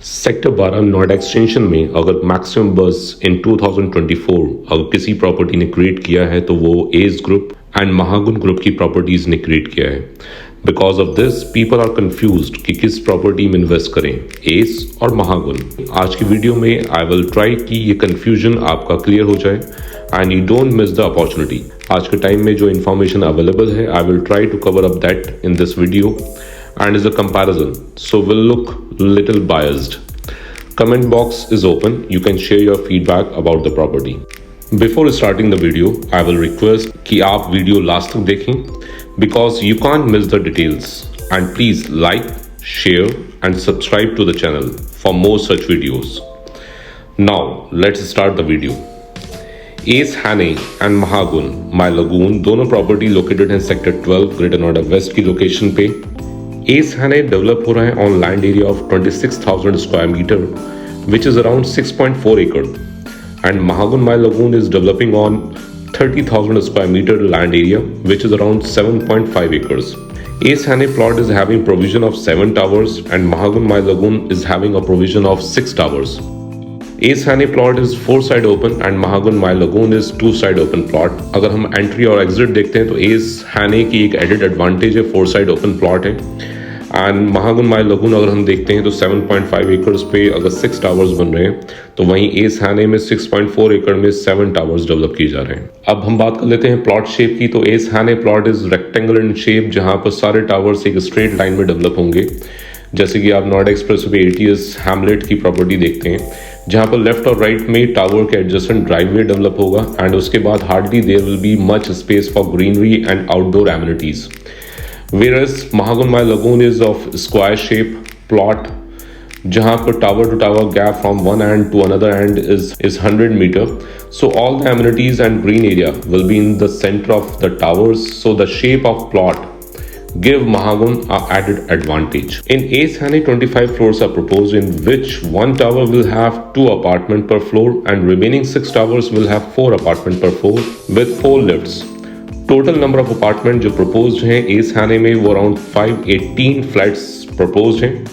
Sector 12 Noida extension में अगर maximum बस इन 2024 अगर किसी प्रॉपर्टी ने क्रिएट किया है तो वो Ace group and Mahagun group की प्रॉपर्टीज ने क्रिएट किया है। Because of this people are confused कि किस प्रॉपर्टी में इन्वेस्ट करें, एस और महागुन। आज की वीडियो में आई विल ट्राई कि ये कंफ्यूजन आपका क्लियर हो जाए and you don't miss the opportunity. आज के टाइम में जो इन्फॉर्मेशन अवेलेबल है I will try to cover up that in this video and is a comparison, so will look little biased. Comment box is open, you can share your feedback about the property. Before starting the video, I will request कि आप video last तक देखें because you can't miss the details, and please like, share and subscribe to the channel for more such videos. Now let's start the video. Ace Hanei and Mahagun My Lagoon दोनों property located हैं sector 12 Greater Noida West की location पे। Ace Hanei develop हो रहा है on land area of 26,000 square metre which is around 6.4 एकड़ and Mahagun My Lagoon is developing on 30,000 square metre land area which is around 7.5 acres. Ace Hane plot is having provision of 7 towers and Mahagun My Lagoon is having a provision of 6 towers. Ace Hane plot is 4 side open and Mahagun My Lagoon is 2 side open plot. अगर हम entry और exit देखते हैं तो Ace Hane की एक added advantage है 4 side open plot है एंड महागुन माई लगून अगर हम देखते हैं तो 7.5 एकर्स पे अगर 6 टावर्स बन रहे हैं तो वहीं एस हैने में 6.4 एकड़ में 7 टावर्स डेवलप किए जा रहे हैं। अब हम बात कर लेते हैं प्लॉट शेप की। तो एस हैने plot is rectangle in shape जहां पर सारे टावर्स एक स्ट्रेट लाइन में डेवलप होंगे, जैसे कि आप Noida express way ATS Hamlet की प्रॉपर्टी देखते हैं जहां पर लेफ्ट और राइट में टावर के एडजेसेंट ड्राइववे डेवलप होगा एंड उसके बाद hardly there will be much space for greenery and outdoor amenities. Whereas Mahagun My Lagoon is of square shape plot जहाँ पर tower to tower gap from one end to another end is 100 meter. So all the amenities and green area will be in the center of the towers. So the shape of plot give Mahagun a added advantage. In Ace Hane 25 floors are proposed in which one tower will have 2 apartment per floor and remaining 6 towers will have 4 apartment per floor with 4 lifts. Total number of apartment जो proposed हैं S हैने में वो around 518 flats proposed हैं।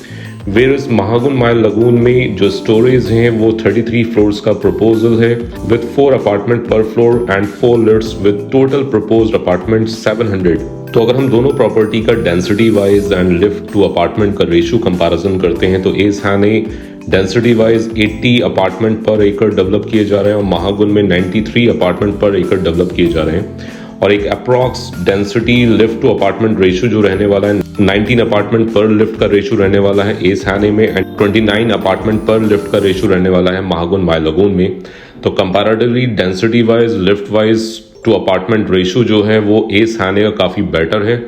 Whereas Mahagun my lagoon में जो storage हैं वो 33 फ्लोर्स का प्रपोजल है विद 4 अपार्टमेंट पर floor and 4 lifts with total proposed apartment 700। तो अगर हम दोनों प्रॉपर्टी का density wise and lift to apartment का रेशियो कंपैरिजन करते हैं तो एस हैने डेंसिटी वाइज 80 अपार्टमेंट पर एकड़ डेवलप किए जा रहे हैं और महागुन में 93 अपार्टमेंट पर एकड़ डेवलप किए जा रहे हैं और एक approx density lift to apartment ratio जो रहने वाला है 19 अपार्टमेंट पर लिफ्ट का रेशियो रहने वाला है एस हैने में एंड 29 अपार्टमेंट पर लिफ्ट का रेशियो रहने वाला है महागुन माय लगून में। तो comparatively density wise lift wise to apartment ratio जो है वो एस हैने का काफ़ी बेटर है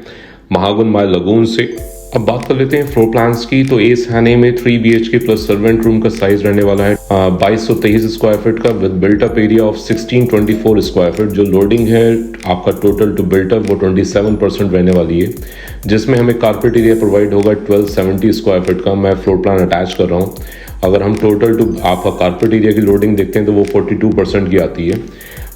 महागुन माय लगून से। अब बात कर लेते हैं फ्लोर प्लान्स की। तो एस हैने में 3 BHK प्लस सर्वेंट रूम का साइज रहने वाला है 2223 स्क्वायर फीट का with built up area of 1624 square feet. जो लोडिंग है आपका टोटल टू बिल्टअप वो 27% रहने वाली है, जिसमें हमें कारपेट एरिया प्रोवाइड होगा 1270 स्क्वायर फीट का। मैं फ्लोर प्लान अटैच कर रहा हूँ। अगर हम टोटल टू आपका कारपेट एरिया की लोडिंग देखते हैं तो वो 42% की आती है।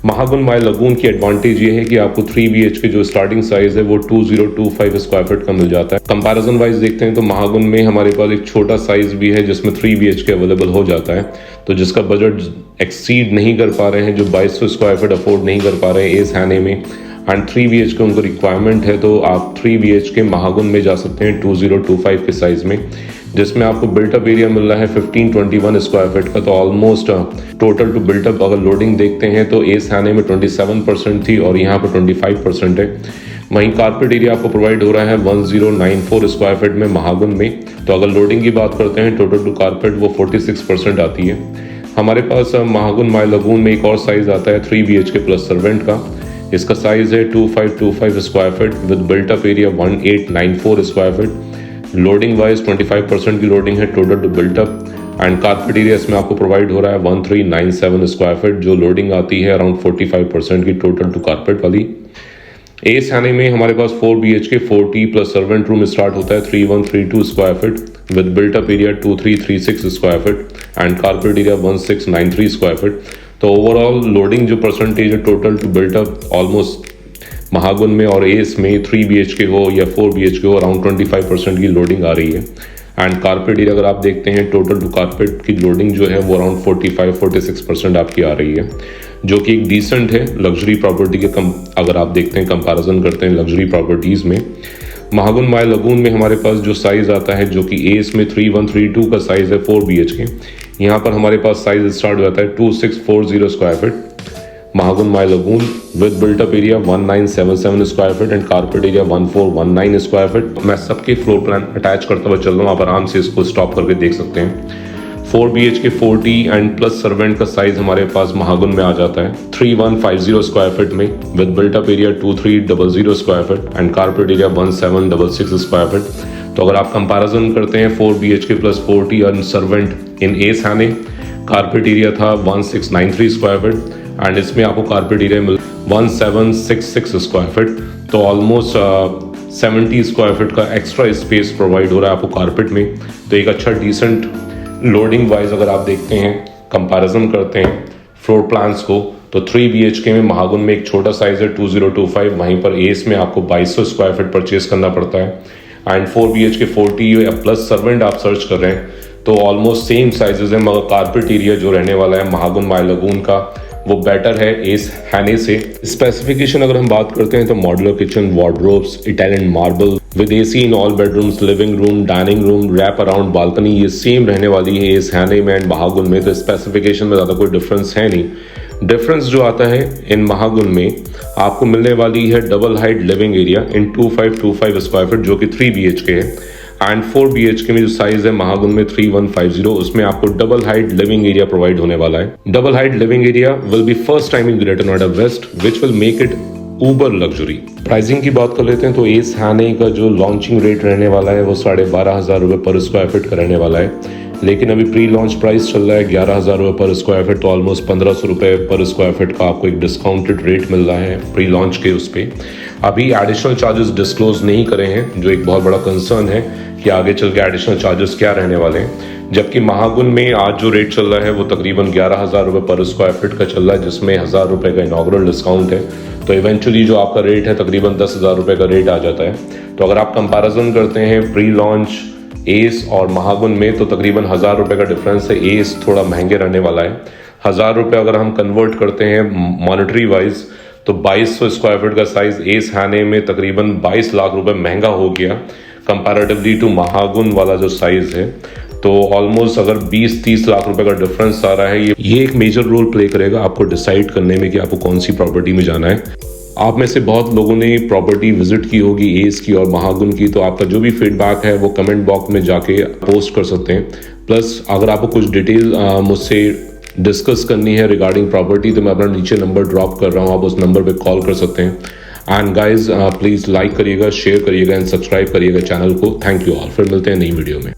महागुन माय लगून की एडवांटेज ये है कि आपको 3 BHK जो स्टार्टिंग साइज है वो 2025 स्क्वायर फीट का मिल जाता है। कंपैरिजन वाइज देखते हैं तो महागुन में हमारे पास एक छोटा साइज भी है जिसमें 3 BHK अवेलेबल हो जाता है, तो जिसका बजट एक्सीड नहीं कर पा रहे हैं, जो 2200 स्क्वायर फीट अफोर्ड नहीं कर पा रहे हैं एस हैने में एंड 3 BHK उनको रिक्वायरमेंट है, तो आप 3 BHK महागुन में जा सकते हैं 2025 के साइज में, जिसमें आपको बिल्टअप एरिया मिल रहा है 1521 स्क्वायर फीट का। तो ऑलमोस्ट टोटल टू बिल्टअप अगर लोडिंग देखते हैं तो एस हैने में 27% थी और यहाँ पर 25% है। वहीं कारपेट एरिया आपको प्रोवाइड हो रहा है 1094 स्क्वायर फीट में महागुन में। तो अगर लोडिंग की बात करते हैं टोटल टू कारपेट वो 46% आती है। हमारे पास महागुन माय लगून में एक और साइज आता है 3 BHK प्लस सर्वेंट का। इसका साइज है 2525 square feet with built up area 1894 square feet. Loading wise 25% की लोडिंग है total two built up and carpet area इसमें आपको प्रोवाइड हो रहा है 1397 स्क्वायर फीट, जो लोडिंग आती है अराउंड 45% की टोटल टू कारपेट वाली। एस हैने में हमारे पास 4 BHK 40 plus servant room start होता है 3132 square feet with built up area 2336 square feet and carpet area 1693 square feet. तो ओवरऑल लोडिंग जो परसेंटेज है total two built up almost Mahagun में और एस में 3 BHK हो या 4 BHK हो अराउंड 25% की लोडिंग आ रही है। एंड कारपेट एरिया अगर आप देखते हैं टोटल टू कारपेट की लोडिंग जो है वो अराउंड 45-46% आपकी आ रही है, जो कि एक डिसेंट है लग्जरी प्रॉपर्टी के अगर आप देखते हैं कंपैरिजन करते हैं लग्जरी प्रॉपर्टीज़ में। महागुन माय लगून में हमारे पास जो साइज़ आता है जो कि एस में 3132 का साइज़ है 4 BHK, यहाँ पर हमारे पास साइज़ स्टार्ट हो जाता है 2640 square feet. Mahagun my lagoon with built up area 1977 square feet and carpet area 1419 square feet. मैं सबके फ्लोर प्लान अटैच करता हुआ चल रहा हूँ, आप आराम से इसको स्टॉप करके देख सकते हैं। 4 BHK 40 एंड प्लस सर्वेंट का साइज हमारे पास महागुन में आ जाता है 3150 स्क्वायर फीट में with built up area 2300 square feet and carpet area 1766 square feet. तो अगर आप कंपैरिजन करते हैं 4 BHK plus 40 and servant in A Thane, carpet area था 1693 स्क्वायर फीट एंड इसमें आपको कारपेट एरिया मिल 1766 स्क्वायर फीट। तो ऑलमोस्ट 70 स्क्वायर फीट का एक्स्ट्रा स्पेस प्रोवाइड हो रहा है आपको कारपेट में। तो एक अच्छा डिसेंट लोडिंग वाइज अगर आप देखते हैं कंपैरिजन करते हैं फ्लोर प्लान्स को, तो 3 BHK में महागुन में एक छोटा साइज है 2025, वहीं पर एस में आपको 2200 स्क्वायर फीट परचेज करना पड़ता है एंड 4 BHK 40 या प्लस सर्वेंट आप सर्च कर रहे हैं तो ऑलमोस्ट सेम साइजेस है, मगर कारपेट एरिया जो रहने वाला है महागुन माय लगून का वो बेटर है एस हैने से। स्पेसिफिकेशन अगर हम बात करते हैं तो modular kitchen, wardrobes, Italian marble with AC in all bedrooms, living room, dining room, wrap around balcony, ये सेम रहने वाली है एस हैने में एंड महागुन में। तो स्पेसिफिकेशन में ज़्यादा कोई डिफरेंस है नहीं। डिफरेंस जो आता है इन महागुन में आपको मिलने वाली है double height living area in 2525 square feet जो कि 3 BHK है एंड 4 BHK में जो साइज है महागुन में 3150, उसमें आपको double height living area provide होने वाला है। Double height living area will be first time in greater Noida west which will make it uber luxury. Pricing की बात कर लेते हैं तो एस हैने का जो लॉन्चिंग रेट रहने वाला है वो 12,500 रुपये पर स्क्वायर फीट का रहने वाला है, लेकिन अभी प्री लॉन्च प्राइस चल रहा है 11,000 रुपये पर स्क्वायर फीट। तो ऑलमोस्ट 1,500 रुपये पर स्क्वायर फीट का आपको एक डिस्काउंटेड रेट मिल रहा है प्री लॉन्च के उस पर। अभी एडिशनल चार्जेस डिस्क्लोज नहीं करे हैं, जो एक बहुत बड़ा कंसर्न है कि आगे चल के एडिशनल चार्जेस क्या रहने वाले हैं। जबकि महागुन में आज जो रेट चल रहा है वो तकरीबन 11,000 रुपये पर स्क्वायर फीट का चल रहा है, जिसमें 1,000 रुपये का इनॉग्रल डिस्काउंट है। तो इवेंचुअली जो आपका रेट है तकरीबन 10,000 रुपये का रेट आ जाता है। तो अगर आप कंपैरिजन करते हैं प्री लॉन्च एस और महागुन में तो तकरीबन 1,000 रुपये का डिफरेंस है। एस थोड़ा महंगे रहने वाला है। 1,000 रुपये अगर हम कन्वर्ट करते हैं मॉनेटरी वाइज तो 2200 स्क्वायर फीट का साइज एस हैने में तकरीबन 22 लाख रुपए महंगा हो गया कंपैरेटिवली टू महागुन वाला जो साइज है। तो ऑलमोस्ट अगर 20-30 लाख रुपए का डिफरेंस आ रहा है, ये एक मेजर रोल प्ले करेगा आपको डिसाइड करने में कि आपको कौन सी प्रॉपर्टी में जाना है। आप में से बहुत लोगों ने प्रॉपर्टी विजिट की होगी एस की और महागुन की, तो आपका जो भी फीडबैक है वो कमेंट बॉक्स में जाके पोस्ट कर सकते हैं। प्लस अगर आपको कुछ डिटेल मुझसे डिस्कस करनी है रिगार्डिंग प्रॉपर्टी तो मैं अपना नीचे नंबर ड्रॉप कर रहा हूँ, आप उस नंबर पे कॉल कर सकते हैं। एंड गाइज प्लीज़ लाइक करिएगा, शेयर करिएगा एंड सब्सक्राइब करिएगा चैनल को। थैंक यू ऑल, फिर मिलते हैं नई वीडियो में।